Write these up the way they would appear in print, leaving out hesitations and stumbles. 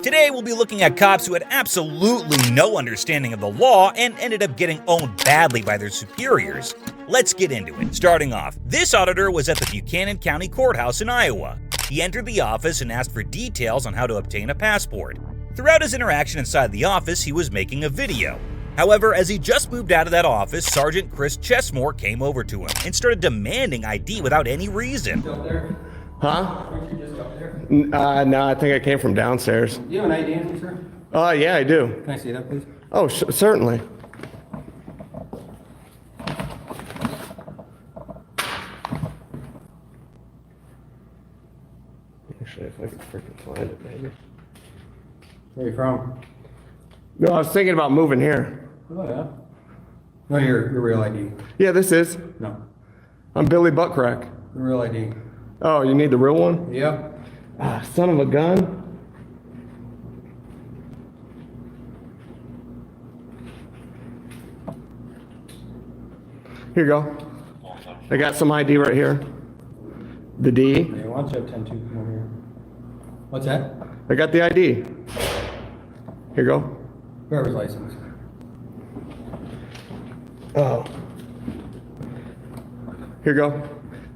Today we'll be looking at cops who had absolutely no understanding of the law and ended up getting owned badly by their superiors. Let's get into it. Starting off, this auditor was at the Buchanan County Courthouse in Iowa. He entered the office and asked for details on how to obtain a passport. Throughout his interaction inside the office, he was making a video. However, as he just moved out of that office, Sergeant Chris Chesmore came over to him and started demanding ID without any reason. Huh? Weren't you just up there? No, I think I came from downstairs. Do you have an ID on you, sir? Yeah, I do. Can I see that, please? Oh, certainly. Actually, if I could freaking find it, maybe. Where are you from? No, I was thinking about moving here. Oh, yeah. No, your real ID. Yeah, this is. No, I'm Billy Buttcrack. the real ID. Oh, you need the real one? Yeah. Ah, son of a gun. Here you go. I got some ID right here. The D. Yeah, why don't you have 10-2 come over here? What's that? I got the ID. Here you go. Driver's license. Oh. Here you go.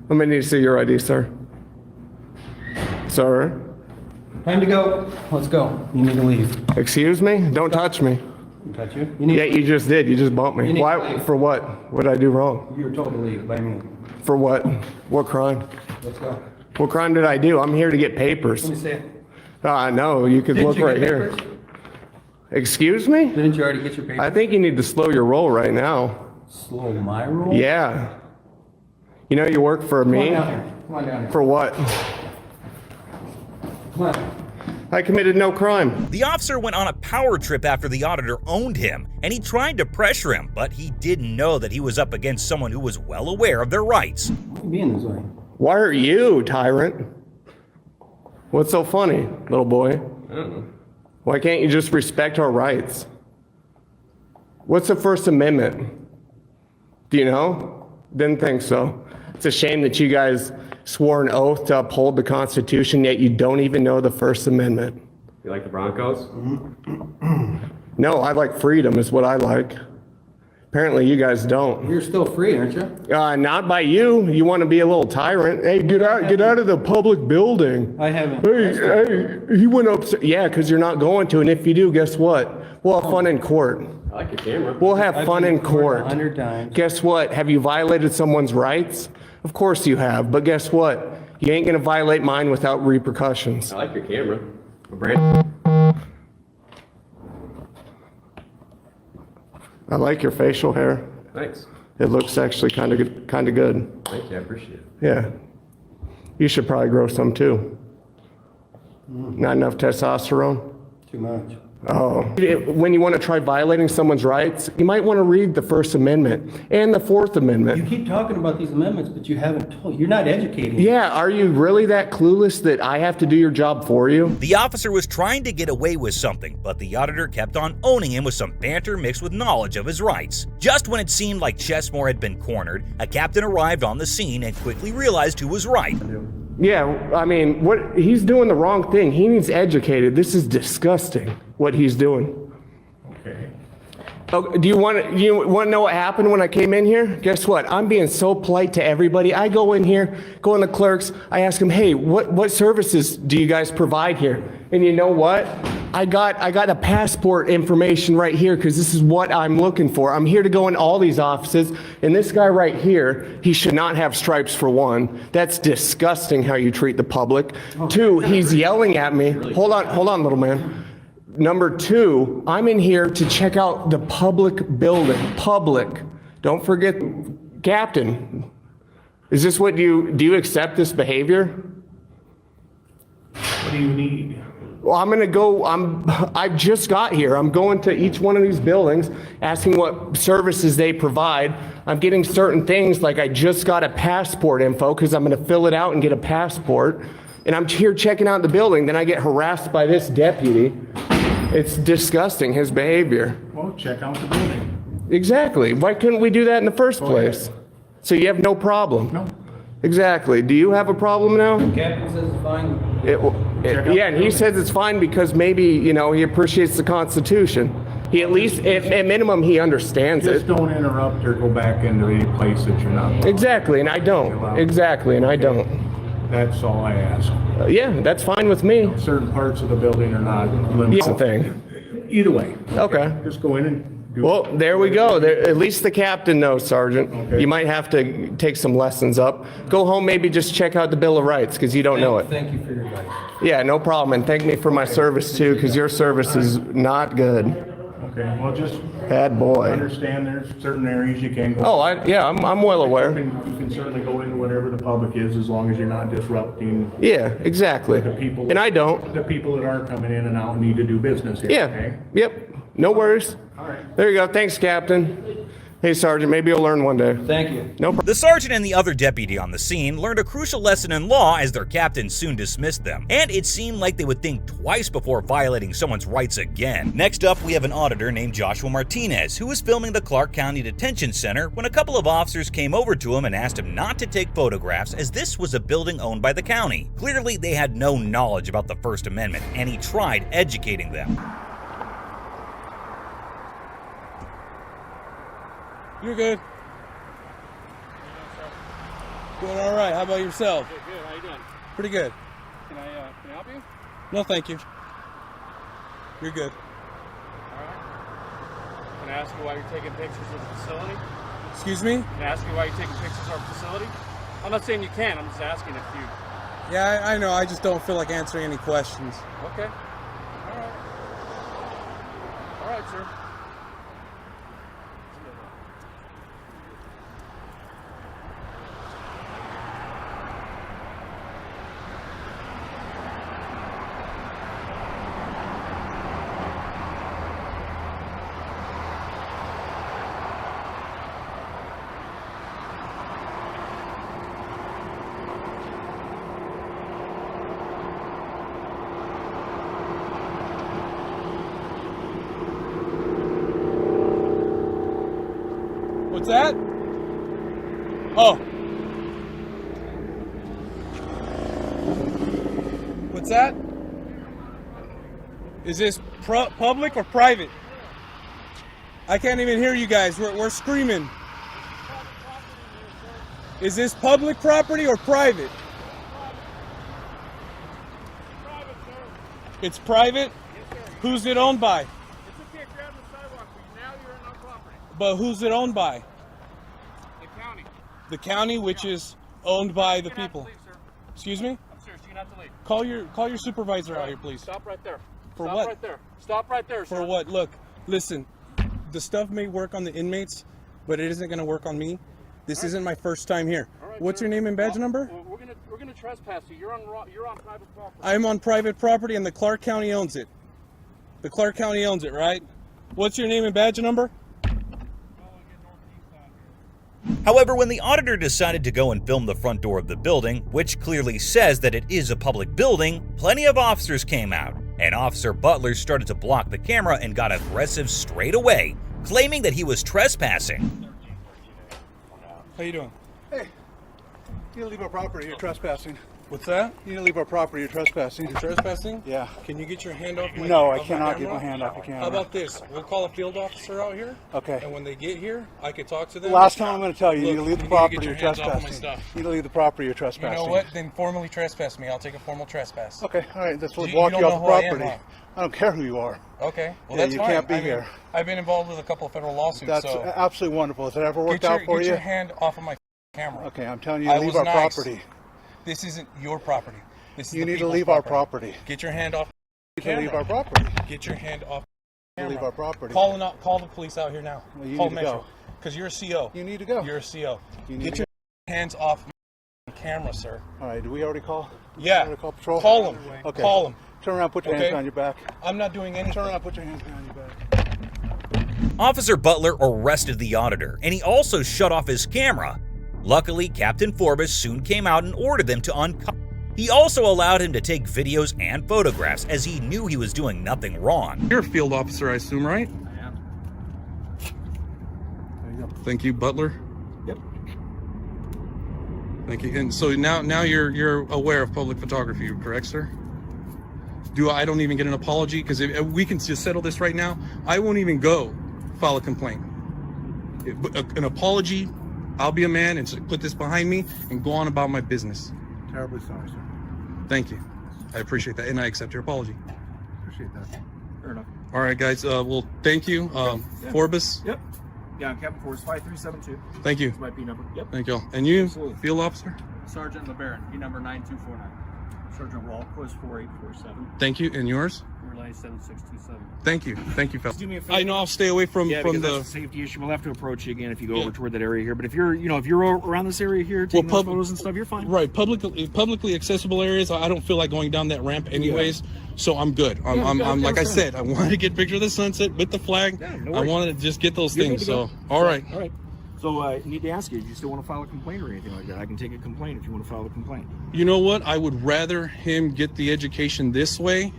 I'm gonna need to see your ID, sir. Sir? Time to go. Let's go. You need to leave. Excuse me? Don't touch me. Touch you? You need Yeah, you just did. You just bumped You me. need to Why? leave. For what? What did I do wrong? You were told to leave by me. For what? What crime? Let's go. What crime did I do? I'm here to get papers. Let me see it. No, you could Didn't look you right get here. papers? Excuse me? Didn't you already get your papers? I think you need to slow your roll right now. Slow my roll? Yeah. You know you work for Come on me? down here. Come on down here. For what? Come on. I committed no crime. The officer went on a power trip after the auditor owned him, and he tried to pressure him, but he didn't know that he was up against someone who was well aware of their rights. Why are you being this way? Why are you, tyrant? What's so funny, little boy? I don't know. Why can't you just respect our rights? What's the First Amendment? Do you know? Didn't think so. It's a shame that you guys swore an oath to uphold the Constitution, yet you don't even know the First Amendment. You like the Broncos? No, I like freedom is what I like. Apparently you guys don't. You're still free, aren't you? Not by you. You want to be a little tyrant. Hey, get out of the public building. I haven't. Hey, he went up. Yeah, because you're not going to. And if you do, guess what? We'll have fun in court. I like your camera. We'll have I've fun been in court. 100 times. Guess what? Have you violated someone's rights? Of course you have. But guess what? You ain't going to violate mine without repercussions. I like your camera. Brand. I like your facial hair. Thanks. It looks actually kind of good. Thank you. I appreciate it. Yeah. You should probably grow some too. Not enough testosterone? Too much. Oh. When you want to try violating someone's rights, you might want to read the First Amendment and the Fourth You Amendment. keep talking about these amendments, but you haven't told. You're not educating. Yeah, are you really that clueless that I have to do your job for you? The officer was trying to get away with something, but the auditor kept on owning him with some banter mixed with knowledge of his rights. Just when it seemed like Chesmore had been cornered, a captain arrived on the scene and quickly realized who was right. Yeah, I mean, he's doing the wrong thing. He needs educated. This is disgusting what he's doing. Okay. Oh, do you want to know what happened when I came in here? Guess what? I'm being so polite to everybody. I go in here, go in the clerks. I ask them, hey, what services do you guys provide here? And you know what? I got a passport information right here because this is what I'm looking for. I'm here to go in all these offices, and this guy right here, he should not have stripes for one. That's disgusting how you treat the public. Two, he's yelling at me. Hold on, little man. Number two, I'm in here to check out the public building. Public. Don't forget, Captain. Is this what do you accept this behavior? What do you need? Well, I've just got here. I'm going to each one of these buildings, asking what services they provide. I'm getting certain things like I just got a passport info because I'm going to fill it out and get a passport. And I'm here checking out the building. Then I get harassed by this deputy. It's disgusting, his behavior. Well, check out the building. Exactly. Why couldn't we do that in the first place? So you have no problem? No. Exactly. Do you have a problem now? Captain says it's fine. Yeah, and he says it's fine because maybe, you know, he appreciates the Constitution. He at least, at minimum, he understands Just it. don't interrupt or go back into any place that you're not. Exactly, and I don't. Exactly, and I don't. That's all I ask. Yeah, that's fine with me. Certain parts of the building are not limited. Yeah, thing. Either way. Okay. Just go in and do. Well, there we go. At least the captain knows, Sergeant. Okay. You might have to take some lessons up. Go home, maybe just check out the Bill of Rights because you don't know it. Thank you for your advice. Yeah, no problem. And thank me for my service too, because your service is not good. Okay, well, just Bad boy. understand there's certain areas you can't go. Oh, I'm well aware. You can certainly go into whatever the public is as long as you're not disrupting Yeah, exactly. the people. And I don't. The people that are coming in and out need to do business here, Yeah. okay? Yep. No worries. All right. There you go. Thanks, Captain. Hey, Sergeant. Maybe you'll learn one day. Thank you. No problem. The sergeant and the other deputy on the scene learned a crucial lesson in law as their captain soon dismissed them, and it seemed like they would think twice before violating someone's rights again. Next up, we have an auditor named Joshua Martinez, who was filming the Clark County Detention Center when a couple of officers came over to him and asked him not to take photographs as this was a building owned by the county. Clearly, they had no knowledge about the First Amendment, and he tried educating them. You're good. Doing all right. How about yourself? Good, good. How you doing? Pretty good. Can I help you? No, thank you. You're good. All right. Can I ask you why you're taking pictures of the facility? Excuse me? Can I ask you why you're taking pictures of our facility? I'm not saying you can. I'm just asking if you. Yeah, I know. I just don't feel like answering any questions. Okay. All right. All right, sir. What's that? Oh. What's that? Is this public or private? I can't even hear you guys. We're screaming. Is this public property or private? Private, sir. It's private? Yes, sir. Who's it owned by? It's okay. Grab the sidewalk, but now you're on our property. But who's it owned by? The county. The county, which is owned by the You're gonna have to people. leave, sir. Excuse me? I'm serious. You're gonna have to leave. Call your supervisor out here, please. Stop right there. For Stop what? right there. Stop right there, sir. For what? Look, listen. The stuff may work on the inmates, but it isn't going to work on me. This isn't my first time here. All right, What's sir. your name and badge Well, number? We're gonna trespass you. You're on private property. I'm on private property, and the Clark County owns it. The Clark County owns it, right? What's your name and badge number? However, when the auditor decided to go and film the front door of the building, which clearly says that it is a public building, plenty of officers came out, and Officer Butler started to block the camera and got aggressive straight away, claiming that he was trespassing. How you doing? Hey, you need to leave our property. You're trespassing. What's that? You need to leave our property. You're trespassing. You're trespassing? Yeah. Can you get your hand off my No, I off my cannot get camera? my hand off the camera. How about this? We'll call a field officer out here. Okay. And when they get here, I can talk to them. Last time I'm going to tell you, you need to Look, leave the you need to property. get You're your hands off my trespassing. stuff. You need to leave the property. You're You trespassing. know what? Then formally trespass me. I'll take a formal trespass. Okay. All right. Let's You walk don't you know off the who I am, property. huh? I don't care who you are. Okay. Well, Yeah, that's you fine. can't be I mean, here. I've been involved with a couple of federal lawsuits. That's so absolutely wonderful. Has it ever worked out for get you? your hand off of my camera. Okay. I'm telling you I to leave was our nice. property. This isn't your property. This is You the need to people's leave our property. Get your hand off. You need to leave our property. Get your hand off. You leave our property. Call the police out here now. Well, you Call need to Metro. go. Because you're a CO. You need to go. You're a CO. You need Get to your hands off my camera, sir. All right. Do we already call? Yeah. Already call patrol? Call him. Okay. Call him. Turn around. Put your hands Okay. behind your back. I'm not doing anything. Turn around. Put your hands behind your back. Officer Butler arrested the auditor, and he also shut off his camera. Luckily, Captain Forbes soon came out and ordered them to uncover. He also allowed him to take videos and photographs as he knew he was doing nothing wrong. You're a field officer, I assume, right? There you go. Thank you, Butler. Yep. Thank you. And so now you're aware of public photography, correct, sir? I don't even get an apology? Because we can just settle this right now. I won't even go file a complaint. An apology, I'll be a man and put this behind me and go on about my business. Terribly sorry, sir. Thank you. I appreciate that, and I accept your apology. Appreciate that. Fair enough. All right, guys. Well, thank you. Forbes. Yep. Yeah, I'm Captain Force 5372. Thank you. That's my P number. Yep. Thank you all. And you, Absolutely. field officer. Sergeant LeBaron, P number 9249. Sergeant Walquist 4847. Thank you. And yours. Relay 7627. Thank you. Thank you, fellas. Do me a favor. I know I'll stay away from Because the. that's a safety issue. We'll have to approach you again if you go Yeah. over toward that area here. But if you're, if you're around this area here taking those photos and stuff, you're fine. Right, publicly accessible areas. I don't feel like going down that ramp anyways, so I'm good. I'm like I said, I wanted to get a picture of the sunset with the flag. Yeah, no I worries. wanted to just get those You're things. good to So, go. all right. All right. So I need to ask you, do you still want to file a complaint or anything like that? I can take a complaint if you want to file a complaint. You know what? I would rather him get the education this way.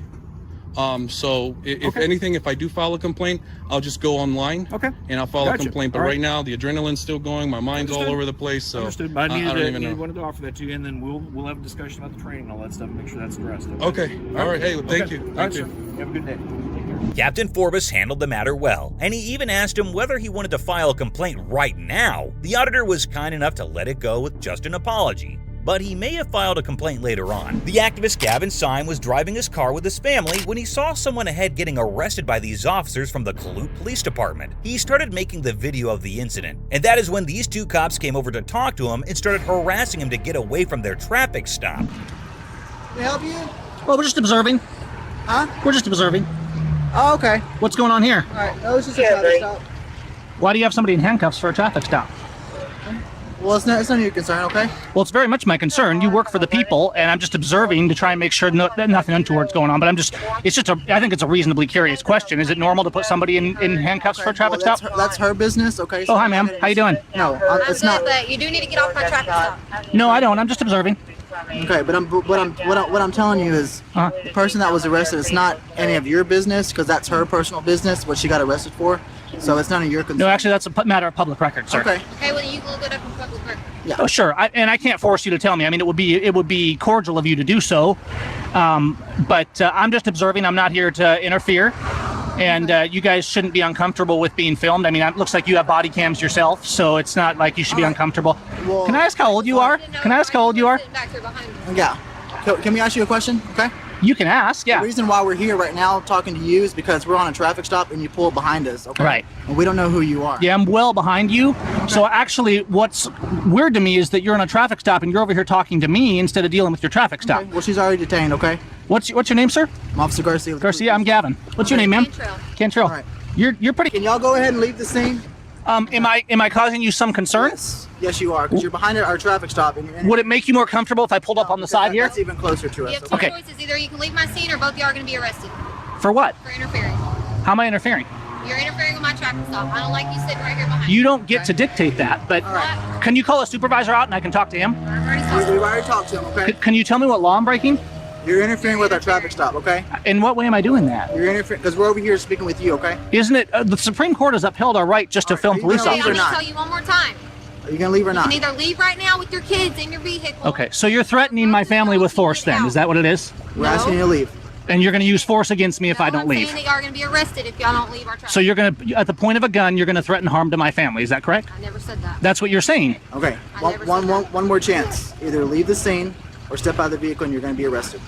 So if anything, if I do file a complaint, I'll just go online. Okay. And I'll file a Gotcha. complaint. But All right. right now, the adrenaline's still going. My mind's all Understood. over the place. So Understood. But I I don't even know. wanted to offer that to you, and then we'll have a discussion about the training and all that stuff and make sure that's addressed. Okay. All right. Hey, well, thank you. All right, Thank sir. you. You have a good day. Take care. Captain Forbes handled the matter well, and he even asked him whether he wanted to file a complaint right now. The auditor was kind enough to let it go with just an apology, but he may have filed a complaint later on. The activist Gavin Syme was driving his car with his family when he saw someone ahead getting arrested by these officers from the Duluth Police Department. He started making the video of the incident, and that is when these two cops came over to talk to him and started harassing him to get away from their traffic stop. Can I help you? Well, we're just observing. Huh? We're just observing. Oh, okay. What's going on here? All right. That was just a traffic stop. Why do you have somebody in handcuffs for a traffic stop? Well, it's none of your concern, okay? Well, it's very much my concern. You work for the people, and I'm just observing to try and make sure that nothing untoward's going on. But I think it's a reasonably curious question. Is it normal to put somebody in handcuffs for a traffic Well, stop? that's her business, okay? Oh, hi, ma'am. How you doing? No, it's I'm not. good, but you do need to get off my traffic stop. No, I don't. I'm just observing. Okay, but what I'm telling you is the person that was arrested, it's not any of your business because that's her personal business, what she got arrested for. So it's none of your concern. No, actually, that's a matter of public record, sir. Okay. Okay, well, you can look it up in public record. Yeah. Oh, sure. I can't force you to tell me. I mean, it would be cordial of you to do so. But I'm just observing. I'm not here to interfere. And you guys shouldn't be uncomfortable with being filmed. I mean, it looks like you have body cams yourself, so it's not like you should be uncomfortable. Well, Can I ask how old you are? Can I ask how old you are? Sitting back here behind me. Yeah. Can we ask you a question? Okay. You can ask, yeah. The reason why we're here right now talking to you is because we're on a traffic stop and you pull behind us. Okay. Right. And we don't know who you are. Yeah, I'm well behind you. So actually, what's weird to me is that you're on a traffic stop and you're over here talking to me instead of dealing with your traffic stop. Okay. Well, she's already detained. Okay. What's your name, sir? I'm Officer Garcia. Garcia, I'm Gavin. What's your name, ma'am? Cantrell. Cantrell. All right. You're pretty. Can y'all go ahead and leave the scene? Am I causing you some concern? Yes, you are, because you're behind our traffic stop. And you're in Would it make you more comfortable if I pulled up on the side here? That's even closer to You us. have two Okay. choices. Either you can leave my scene or both of you are going to be arrested For what? for interfering. How am I interfering? You're interfering with my traffic stop. I don't like you sitting right here behind me. You don't get to dictate that, but right. can you call a supervisor out and I can talk to him? I've already talked to We've you. already talked to him, okay? Can you tell me what law I'm breaking? You're interfering with our traffic stop, okay? In what way am I doing that? You're interfering, because we're over here speaking with you, okay? Isn't it, the Supreme Court has upheld our right just to film Are you police gonna Okay, leave I'm officers. going to tell you one more time. Are you going to leave or You not? can either leave right now with your kids in your vehicle. Okay, so you're threatening my family with force then, is that what it is? We're asking you to leave. And you're gonna use force against me if I don't I'm leave. saying that y'all are going to be arrested if y'all don't leave our traffic. So you're gonna, at the point of a gun, you're gonna threaten harm to my family, is that correct? I never said that. That's what you're saying. Okay, I never said that. one more chance. Either leave the scene or step out of the vehicle and you're going to be arrested.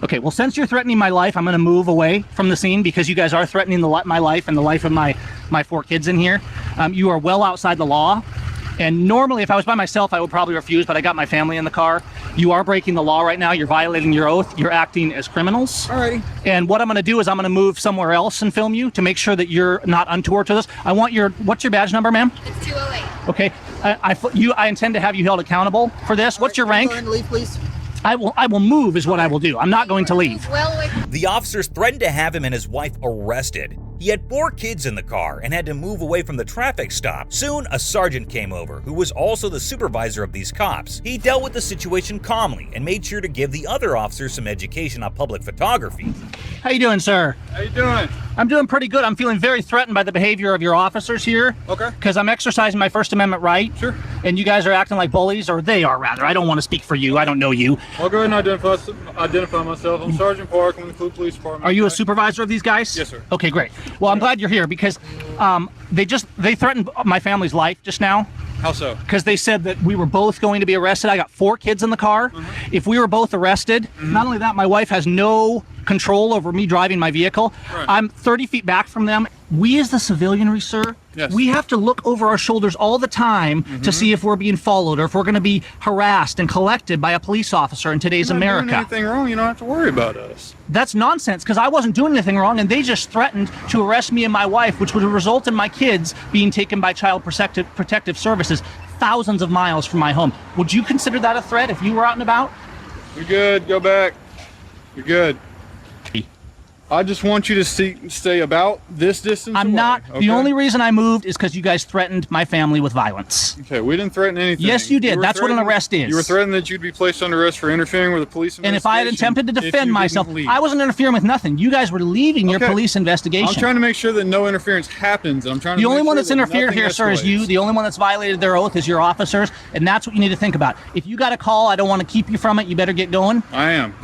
Okay, well, since you're threatening my life, I'm going to move away from the scene because you guys are threatening my life and the life of my 4 kids in here. You are well outside the law. And normally, if I was by myself, I would probably refuse, but I got my family in the car. You are breaking the law right now. You're violating your oath. You're acting as criminals. Alrighty. And what I'm going to do is I'm going to move somewhere else and film you to make sure that you're not untoward to this. I want what's your badge number, ma'am? It's 208. Okay. I intend to have you held accountable for this. What's your rank? Go ahead and leave, please. I will move is what I will do. I'm not going to leave. Well away from The officers threatened to have him and his wife arrested. He had 4 kids in the car and had to move away from the traffic stop. Soon, a sergeant came over, who was also the supervisor of these cops. He dealt with the situation calmly and made sure to give the other officers some education on public photography. How you doing, sir? How you doing? I'm doing pretty good. I'm feeling very threatened by the behavior of your officers here. Okay. Because I'm exercising my First Amendment right. Sure. And you guys are acting like bullies, or they are rather. I don't want to speak for you. I don't know you. I'll go ahead and identify myself. I'm Sergeant Park. I'm with the Police Department. Are you a supervisor of these guys? Yes, sir. Okay, great. Well, I'm glad you're here because they threatened my family's life just now. How so? Because they said that we were both going to be arrested. I got 4 kids in the car. If we were both arrested, not only that, my wife has no control over me driving my vehicle. Right. I'm 30 feet back from them. We as the civilianry, sir, Yes. we have to look over our shoulders all the time to see if we're being followed or if we're going to be harassed and collected by a police officer in today's You're not America. doing anything wrong. You don't have to worry about us. That's nonsense because I wasn't doing anything wrong and they just threatened to arrest me and my wife, which would result in my kids being taken by Child Protective Services thousands of miles from my home. Would you consider that a threat if you were out and about? You're good. Go back. You're good. I just want you to stay about this distance I'm away, not. okay? The only reason I moved is because you guys threatened my family with violence. Okay, we didn't threaten anything. Yes, you did. were That's what an threatened- arrest is. You were threatened that you'd be placed under arrest for interfering with a police And if I had investigation attempted to if defend you myself, didn't leave. I wasn't interfering with nothing. You guys were leaving your Okay. police investigation. I'm trying to make sure that no interference happens. And I'm trying to The only make one sure that's that interfered nothing here, sir, is you. escalates. The only one that's violated their oath is your officers, and that's what you need to think about. If you got a call, I don't want to keep you from it. You better get going. I am.